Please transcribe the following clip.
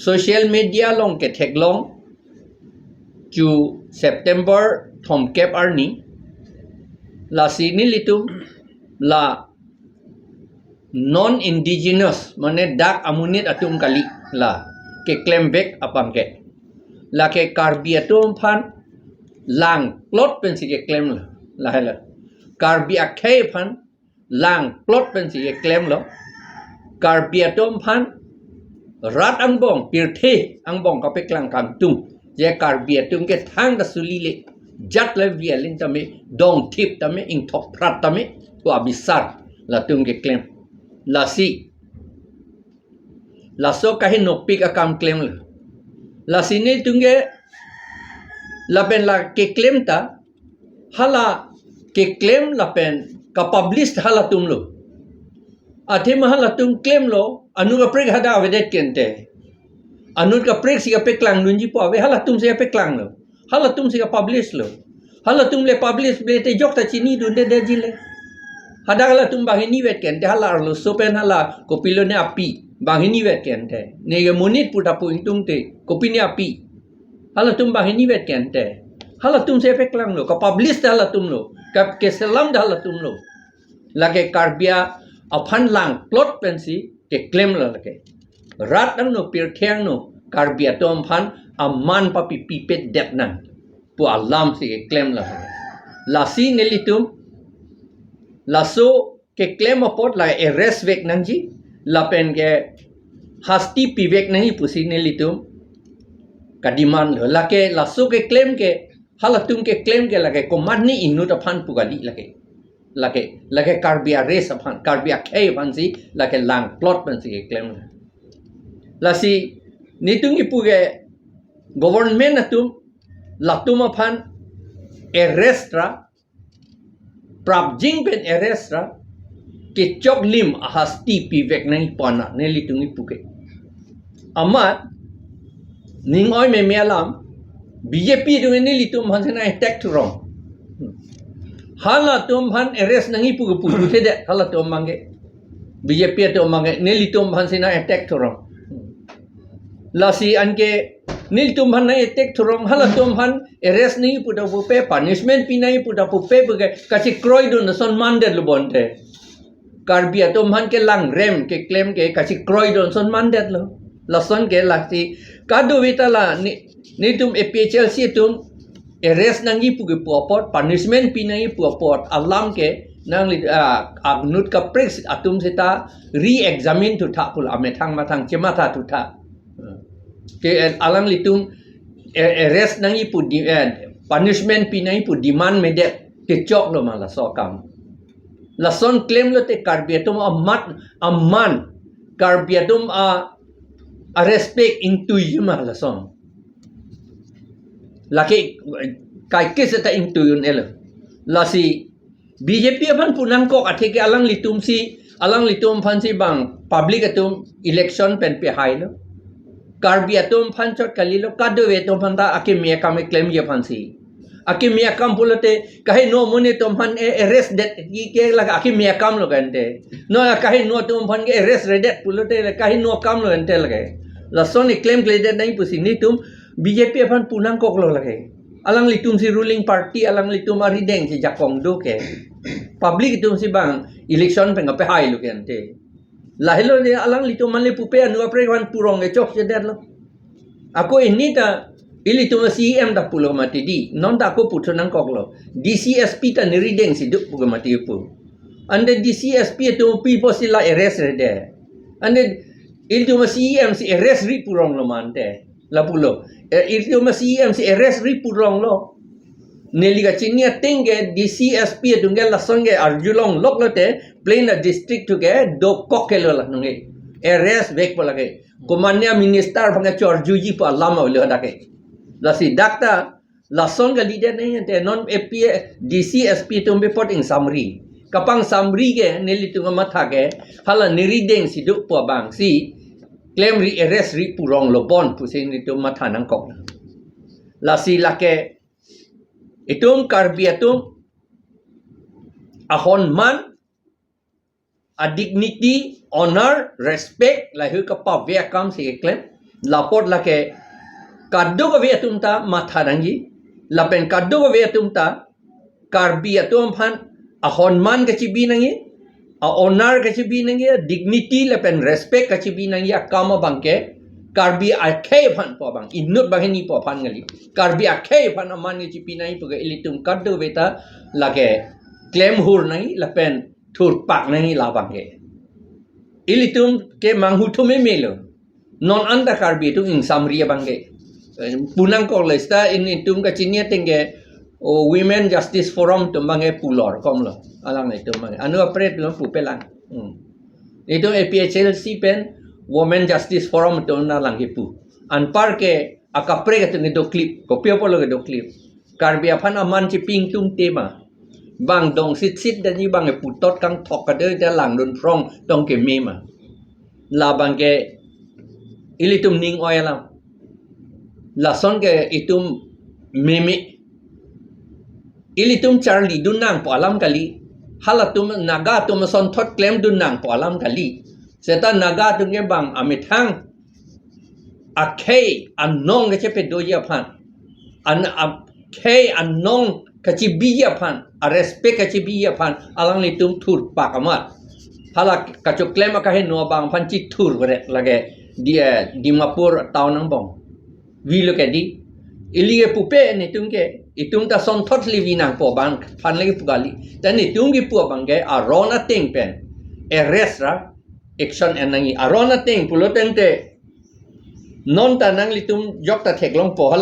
social media long ke thek long chu September thom kep arni la sini litum la non indigenous mane dak amunit atum kali la ke claim back apang ke la ke karbi atum phan lang plot pen si ke claim la hela karbi akhe phan lang plot pen si ke claim lo karbi atum phan rat angbong pirthe angbong ka pe klang kam tum je karbi atum ke thang da suli le jat le vialin tame dong tip tame ing thok prat tame ko abisar la tum ke claim la si la so kahin no pick akam claim la sini tungge la pen la ke claim ta hala ke claim la pen ka publish hala tum lo athe mahala tum claim lo anu ka prek hada avedet kente anu ka prek si ka pe klang nunji po ave hala tum se pe klang lo hala tum se ka publish lo hala tum le publish be te jok ta chini dun de jile hada hala tum bahini vet kente hala lo so pen hala kopilo ne api bahini vet kente ne ge monit puta pu intung te kopini api hala tum bahini vet kente hala tum se pe klang lo ka publish hala tum lo ka ke selam hala tum lo lage karbia aphan lang plot pensi ke claim lo lage rat nang no pir kheng no karbia tom phan amman papi pipet dep nan pu alam si ke claim lo la si nelitum la so ke claim apot la arrest vek nangji la pen ke hasti pivek nahi pusi nelitum ka demand lo la ke la so ke claim ke halatum ke claim ke lage command ni inut aphan pugali lage karbia race aphan karbia khe bansi lage lang plot bansi ke claim la si nitung ipuge government atum latum aphan arrestra prapjin pen arrestra ke choklem hasti pivek nahi pana nelitung ipuge amat ning oi me melam BJP dengan ni litum han sena attack tu wrong. Hala tum han arrest nangi pu pu thede hala tum mangi BJP to mangi ni litum han sena attack tu wrong. La si anke ni litum han attack tu wrong hala tum han arrest nangi pu da pu pe punishment pi nangi pu da pu pe bage kasi kroy dun son manded lu bonte. Karbia tum han ke lang rem ke claim ke kasi kroy dun son manded lo. La son ke la si kadu vitala ni tum APHLC tum arrest nangi puge puapot punishment pi nangi puapot alam ke nang agnut ka prix atum seta re-examine tu tha pul amethang mathang chemata tu tha ke alang litum arrest nangi pu punishment pi nangi pu demand medet ke chok lo mala so kam la son claim lo te karbiatum amman karbiatum a respect into yuma la son laki kai keseta into yun elo la si BJP aphan punang kok athe ke alang litum phan si bang public atum election pen pe hai lo karbi atum phan chot kali lo kadu ve tom phan ta ake me kam claim ye phan si ake me kam pulote kahe no mone tom phan arrest det ki ke la ake me kam lo gante no kahe no tom phan ke arrest redet pulote kahe no kam lo gante lage la son claim klede nai pusi ni tum BJP aphan punang kok lo lage alang litum si ruling party alang litum arideng si jakong do ke public itum si bang election pe ngape hai lo kente lahilo ni alang litum manle pupe anu apre wan purong e chok jeder lo ako ini ta ilitum CM da pulo mati di non da ko putunang kok lo DCSP ta ni rideng si duk pugo mati pu ande DCSP to people sila arrest rede ande ilitum CM si arrest ri purong lo mante la pulo itu masih MC arrest ripurong lo neliga chinia tenge DCSP tunggal la songe arjulong lok lote plain district tu ke do kokelo la nunge arrest vek pola ke komanya minister phanga chor juji pa lama le dake la si dakta la songa leader nei te non AP DCSP tum reporting summary kapang summary ke neli tunga matha ke hala nirideng si duk po bang si claim re arrest ri purong lo bon pusing itu matha nang kok la si lake itum karbiatum ahon man a dignity honor respect la hu ka pa via kam si claim lapot lake kaddo ko ve tumta matha nangji lapen kaddo ko ve tumta karbi atum phan a honman ka chibi nangi a honor ka chibi nangi dignity lapen respect ka chibi nangi a kama bangke karbi a khe phan po bang inut bang ni po phan ngali karbi a khe phan aman ni chibi nangi puga ilitum kaddo veta lake claim hur nangi lapen thur pak nangi la bangke ilitum ke manghu thume melo non anda karbi itu ing samria bangke punang ko lesta in itum ka chinia tenge women justice forum tumbange pulor komlo alang itu mange anu apret no pupelang itu APHLC pen women justice forum to na lang hipu an parke akapre ka do clip kopio polo do clip karbi aphan aman chi ping tum tema bang dong sit sit dan ni bang putot kang thok ka de da lang don prong dong ke mema la bangke ilitum ning oyalam la son ke itum meme ilitum charlie dunang po alam kali halatum naga tum son thot claim dunang po alam kali seta naga tum ke bang amithang akhe anong ke chepe doya phan an akhe anong kachi biya phan a respect kachi biya phan alang litum thur pakamat hala kacho claim ka he no bang phan chi thur bare lage dia dimapur taunang bong we look at di ilige pupe ni tungke itung ta son thot livi nang po bang phan lagi pugali dan ni tungi pu bang ge arona ting pen arrest ra action enangi arona ting pulotente non ta nang litum jok ta theklong po hal